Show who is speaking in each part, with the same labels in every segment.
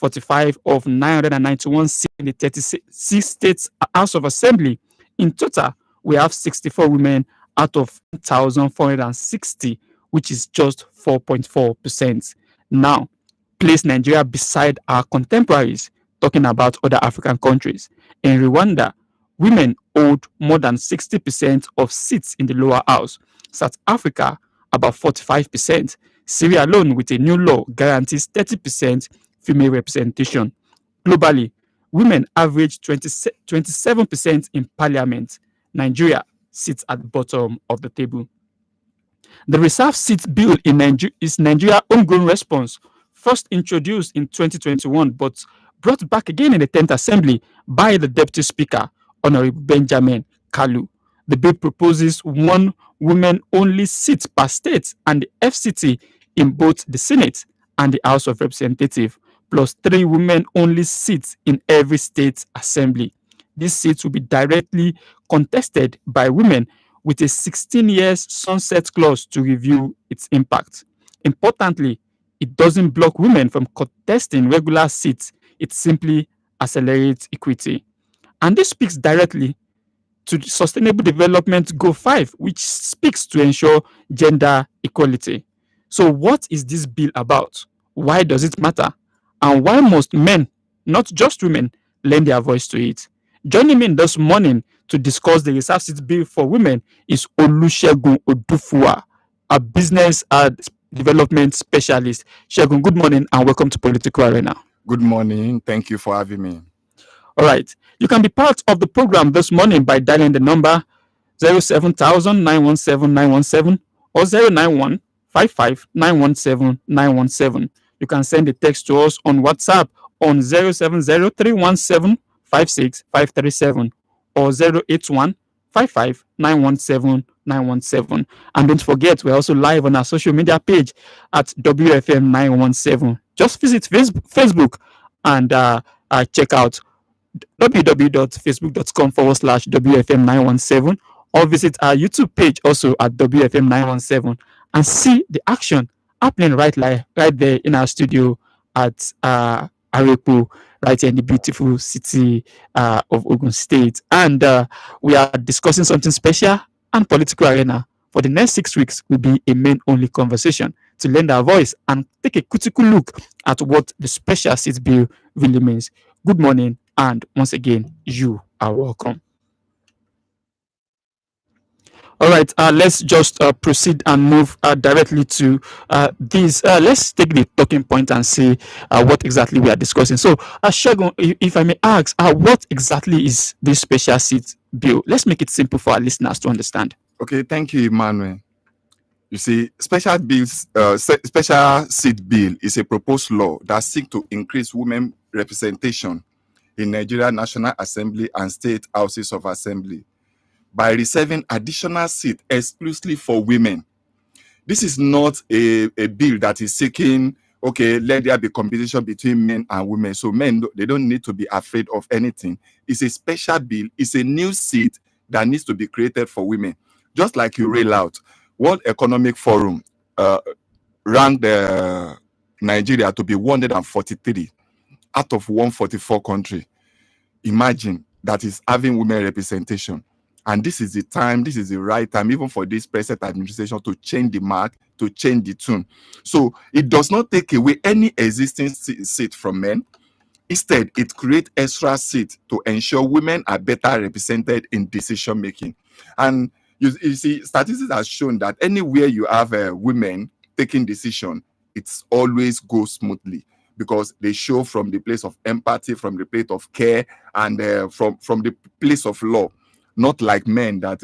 Speaker 1: 45 of 991 seats in the 36 states House of Assembly. In total, we have 64 women out of 1,460, which is just 4.4%. Now, place Nigeria beside our contemporaries, talking about other African countries. In Rwanda, women hold more than 60% of seats in the lower house. South Africa, about 45%. Syria alone, with a new law, guarantees 30% female representation. Globally, women average 27% in parliament. Nigeria sits at the bottom of the table. The reserve seat bill in is Nigeria's homegrown response, first introduced in 2021 but brought back again in the 10th Assembly by the Deputy Speaker, Honorable Benjamin Kalu. The bill proposes one women-only seat per state and the FCT in both the Senate and the House of Representatives, plus 3 women-only seats in every state assembly. These seats will be directly contested by women with a 16 years sunset clause to review its impact. Importantly, it doesn't block women from contesting regular seats. It simply accelerates equity. And this speaks directly to the Sustainable Development Goal 5, which speaks to ensure gender equality. So what is this bill about? Why does it matter? And why must men, not just women, lend their voice to it? Joining me this morning to discuss the reserve seat bill for women is Olusegun Odufua, a business development specialist. Segun, good morning and welcome to Political Arena.
Speaker 2: Good morning. Thank you for having me.
Speaker 1: All right. You can be part of the program this morning by dialing the number 07000-917-917 or 091-55-917-917. You can send a text to us on WhatsApp on 070-317-56537 or 081-55-917-917. And don't forget, we're also live on our social media page at WFM917. Just visit Facebook and check out www.facebook.com/WFM917 or visit our YouTube page also at WFM917 and see the action happening right there in our studio at Arepo, right here in the beautiful city of Ogun State. And we are discussing something special and Political Arena. For the next 6 weeks will be a men-only conversation to lend our voice and take a critical look at what the special seat bill really means. Good morning, and once again, you are welcome. All right, let's just proceed and move directly to this. Let's take the talking point and see what exactly we are discussing. So, Segun, if I may ask, what exactly is this special seat bill? Let's make it simple for our listeners to understand.
Speaker 2: Okay, thank you, Emmanuel. You see, special seat bill is a proposed law that seeks to increase women representation in Nigeria National Assembly and state houses of assembly by reserving additional seats exclusively for women. This is not a bill that is seeking, okay, let there be competition between men and women. So men, they don't need to be afraid of anything. It's a special bill. It's a new seat that needs to be created for women. Just like you rail out, World Economic Forum ranked Nigeria to be 143 out of 144 countries. Imagine that is having women representation. And this is the time, this is the right time, even for this present administration, to change the mark, to change the tune. So it does not take away any existing seat from men. Instead, it creates extra seats to ensure women are better represented in decision making. And you see, statistics have shown that anywhere you have women taking decision, it's always goes smoothly, because they show from the place of empathy, from the place of care, and from the place of law. Not like men that,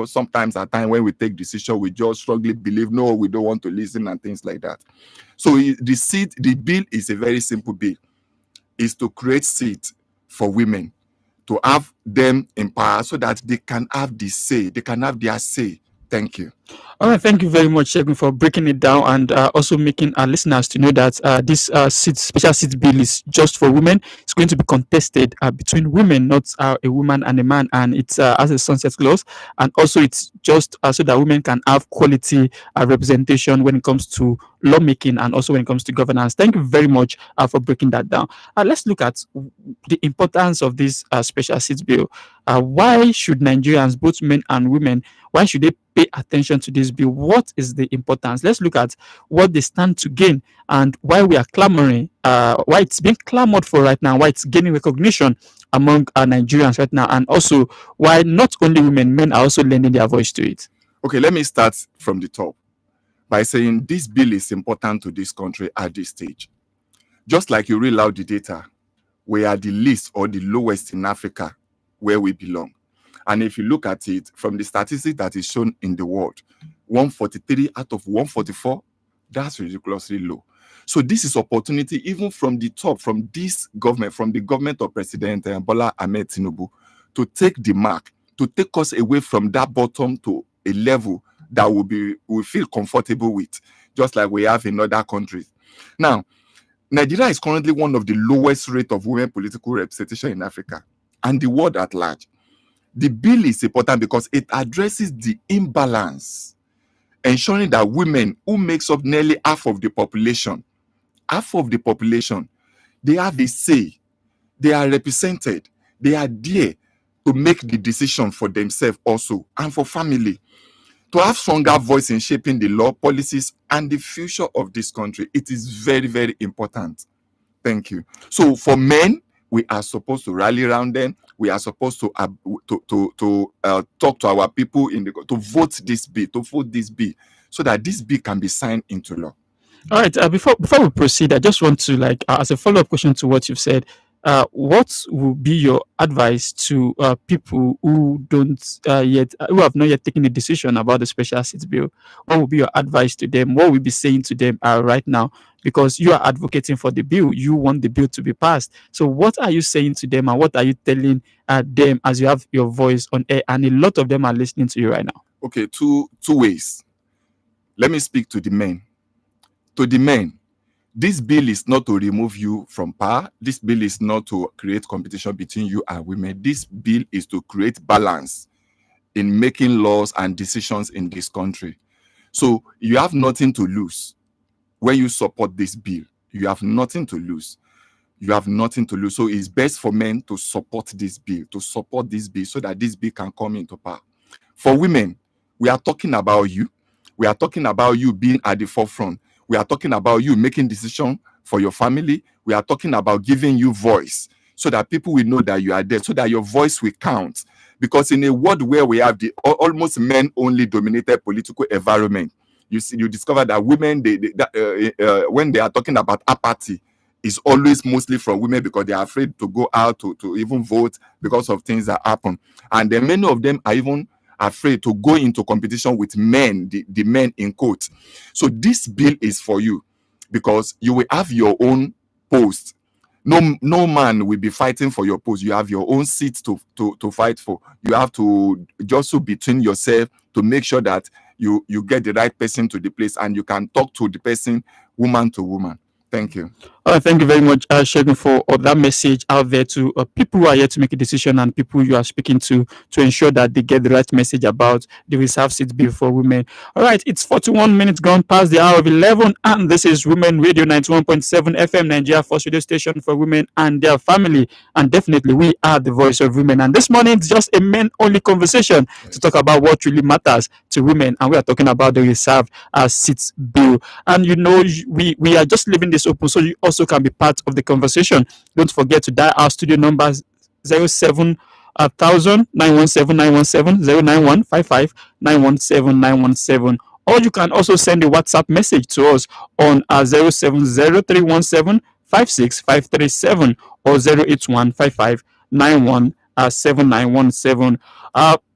Speaker 2: sometimes at times when we take decision, we just strongly believe, no, we don't want to listen and things like that. So the bill is a very simple bill. It's to create seats for women, to have them in power so that they can have the say, they can have their say. Thank you.
Speaker 1: All right, thank you very much, Shegun, for breaking it down and also making our listeners to know that this special seat bill is just for women. It's going to be contested between women, not a woman and a man, and it's as a sunset clause, and also it's just so that women can have quality representation when it comes to lawmaking and also when it comes to governance. Thank you very much for breaking that down. Let's look at the importance of this special seat bill. Why should Nigerians, both men and women, why should they pay attention to this bill? What is the importance? Let's look at what they stand to gain and why we are clamoring, why it's being clamored for right now, why it's gaining recognition among Nigerians right now, and also why not only women, men are also lending their voice to it.
Speaker 2: Okay, let me start from the top by saying this bill is important to this country at this stage. Just like you read out the data, we are the least or the lowest in Africa where we belong. And if you look at it from the statistics that is shown in the world, 143 out of 144, that's ridiculously low. So this is opportunity even from the top, from this government, from the government of President Bola Ahmed Tinubu, to take the mark, to take us away from that bottom to a level that we feel comfortable with, just like we have in other countries. Now, Nigeria is currently one of the lowest rate of women political representation in Africa and the world at large. The bill is important because it addresses the imbalance, ensuring that women, who makes up nearly half of the population, they have a say, they are represented, they are there to make the decision for themselves also and for family. To have stronger voice in shaping the law, policies, and the future of this country, it is very, very important. Thank you. So for men, we are supposed to rally around them. We are supposed to talk to our people to vote this bill, so that this bill can be signed into law.
Speaker 1: All right. Before we proceed, I just want to as a follow up question to what you've said. What would be your advice to people who don't who have not yet taken a decision about the special seat bill? What would be your advice to them? What will you be saying to them right now? Because you are advocating for the bill, you want the bill to be passed. So, what are you saying to them, and what are you telling them as you have your voice on air? And a lot of them are listening to you right now.
Speaker 2: Okay, two ways. Let me speak to the men. To the men, this bill is not to remove you from power. This bill is not to create competition between you and women. This bill is to create balance in making laws and decisions in this country. So you have nothing to lose when you support this bill. You have nothing to lose. You have nothing to lose. So it's best for men to support this bill, so that this bill can come into power. For women, we are talking about you. We are talking about you being at the forefront. We are talking about you making decisions for your family. We are talking about giving you voice so that people will know that you are there, so that your voice will count. Because in a world where we have the almost men-only dominated political environment, you discover that women, when they are talking about apathy, is always mostly from women because they are afraid to go out to even vote because of things that happen. And then many of them are even afraid to go into competition with men, the men in quotes. So this bill is for you because you will have your own post. No man will be fighting for your post. You have your own seat to fight for. You have to just between yourself to make sure that you get the right person to the place and you can talk to the person woman to woman. Thank you.
Speaker 1: Thank you very much, Shegun, for that message out there to people who are here to make a decision and people you are speaking to ensure that they get the right message about the reserve seat bill for women. All right, it's 41 minutes gone past the hour of 11, and this is Women Radio 91.7 FM, Nigeria first radio station for women and their family. And definitely, we are the voice of women. And this morning, it's just a men-only conversation to talk about what really matters to women, and we are talking about the reserve seat bill. And you know, we are just leaving this open so you also can be part of the conversation. Don't forget to dial our studio numbers 07 917 917 09155 917 917, or you can also send a WhatsApp message to us on 070 56537 or 08155 7917.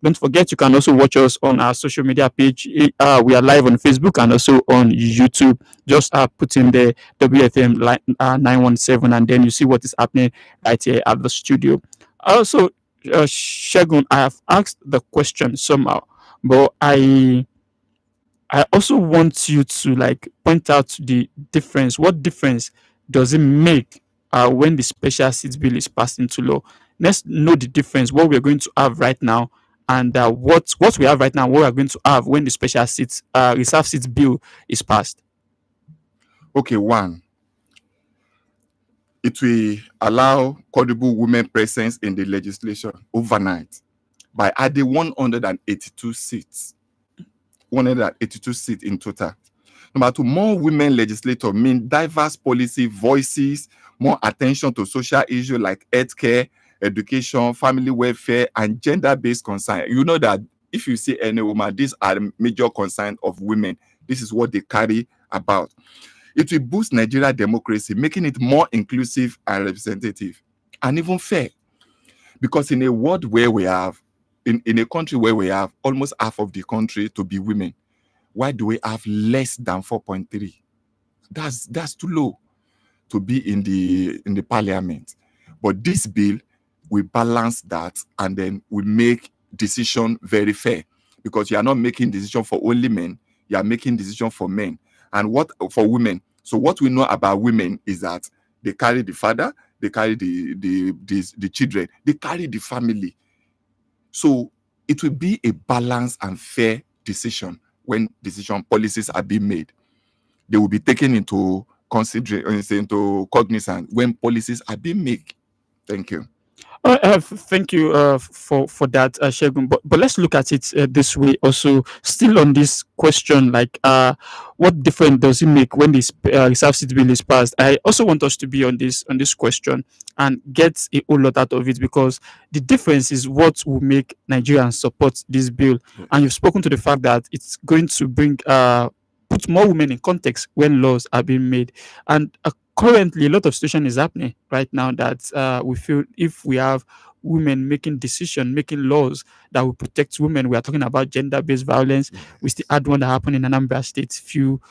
Speaker 1: Don't forget, you can also watch us on our social media page. We are live on Facebook and also on YouTube. Just put in the WFM 917, and then you see what is happening right here at the studio. Also, Shegun, I have asked the question somehow. But I also want you to like point out the difference. What difference does it make when the special seats bill is passed into law? Let's know the difference. What we're going to have right now, and what we have right now, what we're going to have when the special seats reserve seats bill is passed.
Speaker 2: Okay, one, it will allow credible women presence in the legislation overnight by adding 182 seats. 182 seats in total. Number two, more women legislators mean diverse policy voices, more attention to social issues like healthcare, education, family welfare, and gender-based concern. You know that if you see any woman, these are the major concerns of women. This is what they carry about. It will boost Nigeria democracy, making it more inclusive and representative, and even fair. Because in a world where we have, in a country where we have almost half of the country to be women, why do we have less than 4.3? That's too low to be in the parliament. But this bill will balance that, and then we make decision very fair, because you are not making decision for only men, you are making decision for men and what for women. So what we know about women is that they carry the father, they carry the children, they carry the family. So it will be a balanced and fair decision. When decision policies are being made, they will be taken into consideration, into cognizance when policies are being made. Thank you.
Speaker 1: Thank you for that, Shegun. But let's look at it this way also. Still on this question, like what difference does it make when this reserve seat bill is passed? I also want us to be on this question and get a whole lot out of it, because the difference is what will make Nigerians support this bill. And you've spoken to the fact that it's going to bring put more women in context when laws are being made. And currently a lot of situation is happening right now that we feel if we have women making decision making laws that will protect women. We are talking about gender-based violence. We still had one that happened in Anambra State few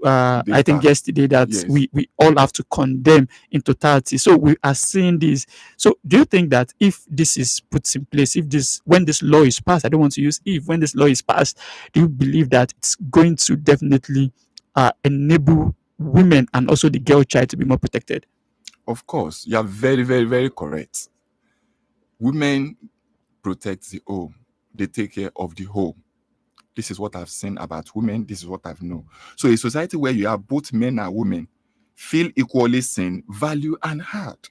Speaker 1: I think yesterday, that
Speaker 2: Yes.
Speaker 1: we all have to condemn in totality. So we are seeing this. So do you think that if this is put in place, if this when this law is passed, I don't want to use if, when this law is passed, do you believe that it's going to definitely enable women and also the girl child to be more protected?
Speaker 2: Of course, you are very, very, very correct. Women protect the home. They take care of the home. This is what I've seen about women. This is what I've known. So a society where you have both men and women feel equally seen, valued, and heard,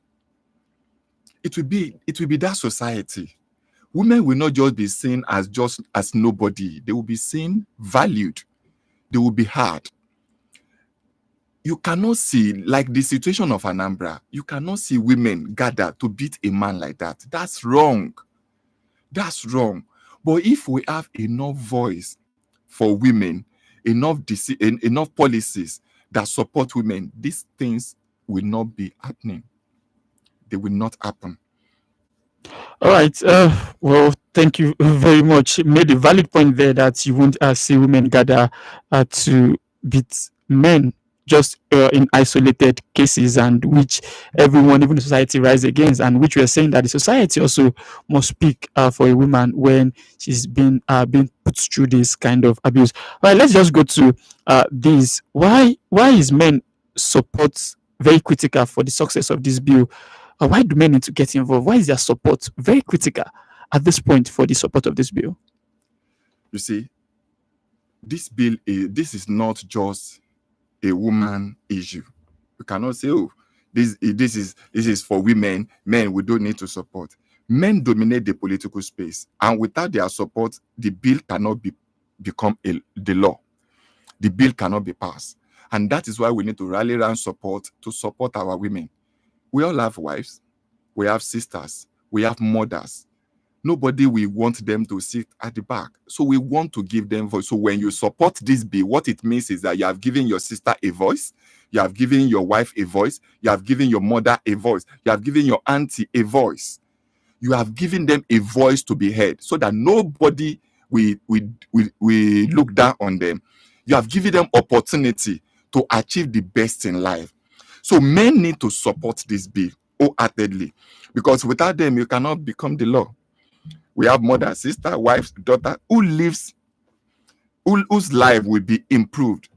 Speaker 2: it will be that society. Women will not just be seen as nobody. They will be seen, valued. They will be heard. You cannot see, like the situation of Anambra, you cannot see women gather to beat a man like that. That's wrong. That's wrong. But if we have enough voice for women, enough policies that support women, these things will not be happening. They will not happen.
Speaker 1: All right. Well, thank you very much. You made a valid point there that you won't see women gather to beat men just in isolated cases, and which everyone, even the society, rise against, and which we are saying that the society also must speak for a woman when she's been put through this kind of abuse. All right. Let's just go to this. Why is men support very critical for the success of this bill? Why do men need to get involved? Why is their support very critical at this point for the support of this bill?
Speaker 2: You see, this bill is not just a woman issue. You cannot say, oh, this is for women. Men, we don't need to support. Men dominate the political space, and without their support, the bill cannot become the law. The bill cannot be passed, and that is why we need to rally around support to support our women. We all have wives, we have sisters, we have mothers. Nobody will want them to sit at the back. So we want to give them voice. So when you support this bill, what it means is that you have given your sister a voice, you have given your wife a voice, you have given your mother a voice, you have given your auntie a voice. You have given them a voice to be heard, so that nobody will look down on them. You have given them opportunity to achieve the best in life. So men need to support this bill wholeheartedly, because without them, you cannot become the law. We have mother, sister, wife, daughter whose life will be improved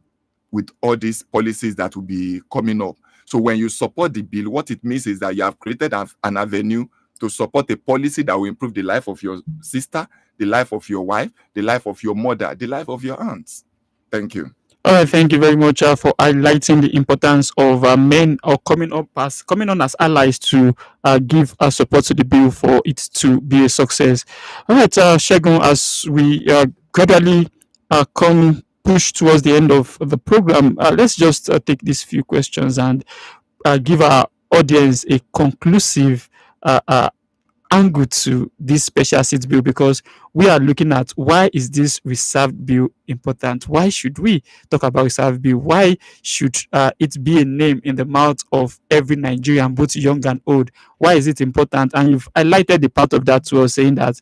Speaker 2: with all these policies that will be coming up. So when you support the bill, what it means is that you have created an avenue to support a policy that will improve the life of your sister, the life of your wife, the life of your mother, the life of your aunts. Thank you.
Speaker 1: All right, thank you very much for highlighting the importance of men or coming on as allies to give support to the bill for it to be a success. All right, Shegun, as we gradually come push towards the end of the program, let's just take these few questions and give our audience a conclusive angle to this special seat bill, because we are looking at why is this reserved bill important? Why should we talk about reserved bill? Why should it be a name in the mouth of every Nigerian, both young and old? Why is it important? And you've highlighted the part of that too, saying that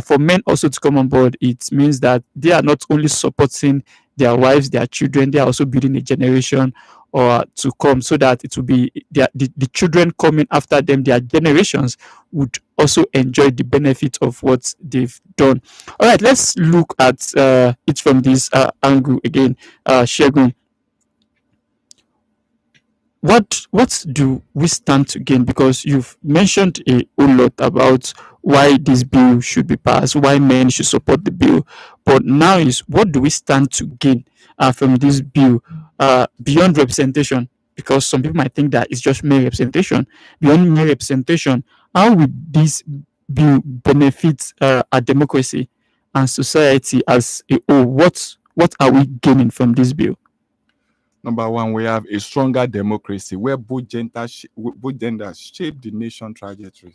Speaker 1: for men also to come on board, it means that they are not only supporting their wives, their children, they are also building a generation or to come, so that it will be the children coming after them, their generations would also enjoy the benefit of what they've done. All right, let's look at it from this angle again. Shegun, what do we stand to gain? Because you've mentioned a whole lot about why this bill should be passed, why men should support the bill. But now is, what do we stand to gain from this bill beyond representation? Because some people might think that it's just mere representation. Beyond mere representation, how will this bill benefit our democracy and society as a whole? What are we gaining from this bill?
Speaker 2: Number one, we have a stronger democracy where both genders shape the nation trajectory.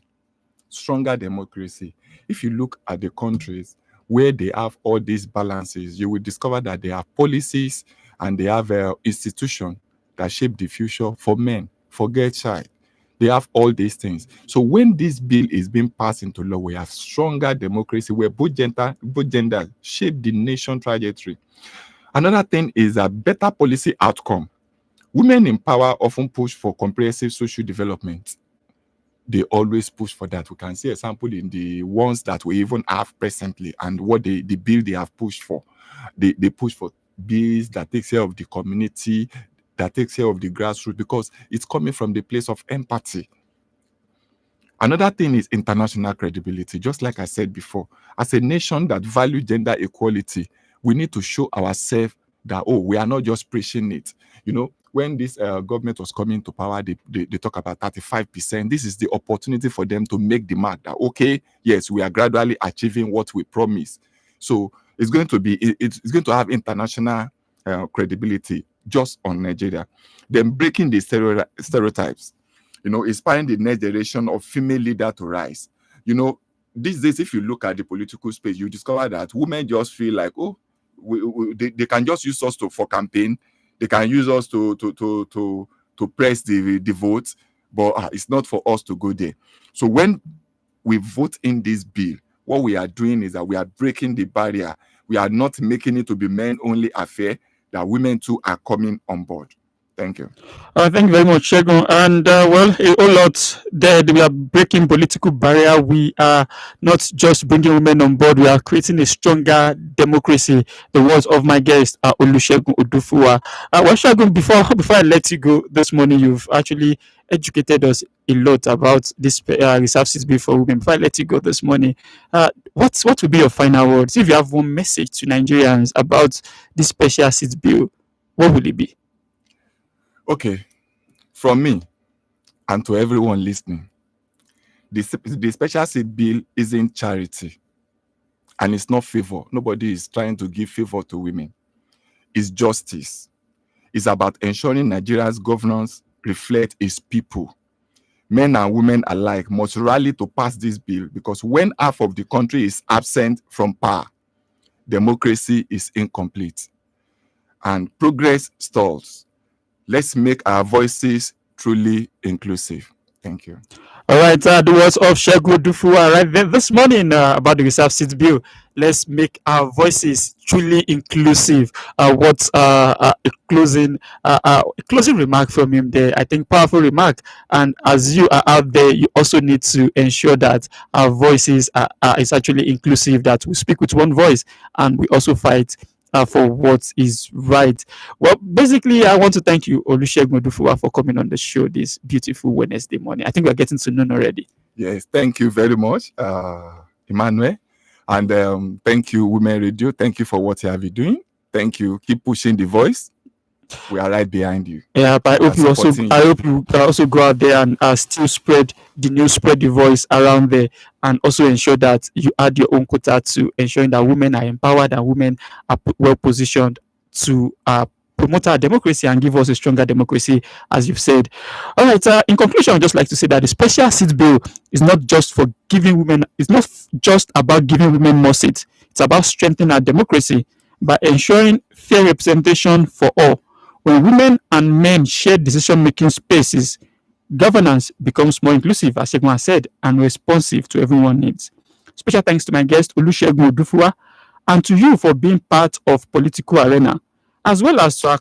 Speaker 2: Stronger democracy. If you look at the countries where they have all these balances, you will discover that they have policies and they have institutions that shape the future for men, for girl child. They have all these things. So when this bill is being passed into law, we have stronger democracy where both genders shape the nation trajectory. Another thing is a better policy outcome. Women in power often push for comprehensive social development. They always push for that. We can see a sample in the ones that we even have presently and what the bill they have pushed for. They push for bills that takes care of the community, that takes care of the grassroots, because it's coming from the place of empathy. Another thing is international credibility. Just like I said before, as a nation that value gender equality, we need to show ourselves that, oh, we are not just preaching it. You know, when this government was coming to power, they talk about 35%. This is the opportunity for them to make the mark that, okay, yes, we are gradually achieving what we promised. So it's going to have international credibility just on Nigeria. Then breaking the stereotypes, you know, inspiring the next generation of female leader to rise. You know, these days, if you look at the political space, you discover that women just feel like, oh, they can just use us for campaign. They can use us to press the votes, but it's not for us to go there. So when we vote in this bill, what we are doing is that we are breaking the barrier. We are not making it to be men-only affair, that women too are coming on board. Thank you.
Speaker 1: Thank you very much, Shegun. And well, a whole lot there. We are breaking political barrier. We are not just bringing women on board. We are creating a stronger democracy. The words of my guest, Olusegun Odufuwa. Well, Shegun, before I let you go this morning, you've actually educated us a lot about this reserve seat bill for women. Before I let you go this morning, what will be your final words? If you have one message to Nigerians about this special seat bill, what will it be?
Speaker 2: Okay, from me and to everyone listening, the special seat bill isn't charity and it's not favor. Nobody is trying to give favor to women. It's justice. It's about ensuring Nigeria's governance reflect its people. Men and women alike must rally to pass this bill, because when half of the country is absent from power, democracy is incomplete and progress stalls. Let's make our voices truly inclusive. Thank you.
Speaker 1: All right, the words of Shegun Dufua right there this morning about the reserve seat bill. Let's make our voices truly inclusive. What's a closing remark from him there? I think powerful remark. And as you are out there, you also need to ensure that our voices is actually inclusive. That we speak with one voice, and we also fight for what is right. Well, basically, I want to thank you, Olusegun Odufuwa, for coming on the show this beautiful Wednesday morning. I think we're getting to know already.
Speaker 2: Yes, thank you very much, Emmanuel. And thank you, Women Radio. Thank you for what you have been doing. Thank you. Keep pushing the voice. We are right behind you.
Speaker 1: Yeah, but I hope you also go out there and still spread the news, spread the voice around there, and also ensure that you add your own quota to ensuring that women are empowered and women are well positioned to promote our democracy and give us a stronger democracy, as you've said. All right. In conclusion, I'd just like to say that the special seat bill is not just for giving women. It's not just about giving women more seats. It's about strengthening our democracy by ensuring fair representation for all. When women and men share decision-making spaces, governance becomes more inclusive, as Shegun has said, and responsive to everyone's needs. Special thanks to my guest, Olusegun Odufuwa, and to you for being part of Political Arena, as well as to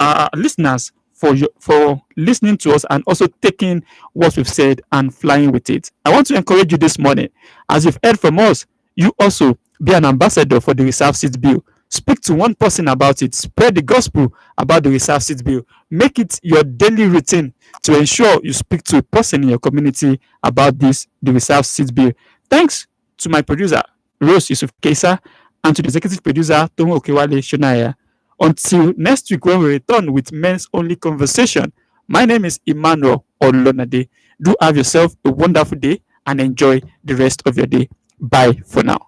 Speaker 1: our listeners for listening to us and also taking what we've said and flying with it. I want to encourage you this morning, as you've heard from us, you also be an ambassador for the reserve seat bill. Speak to one person about it. Spread the gospel about the reserve seat bill. Make it your daily routine to ensure you speak to a person in your community about the reserve seat bill. Thanks to my producer, Rose Yusuf Kesa, and to the executive producer, Tomo Okewale Shonaya. Until next week when we return with Men's Only Conversation, my name is Emmanuel Olonade. Do have yourself a wonderful day and enjoy the rest of your day. Bye for now.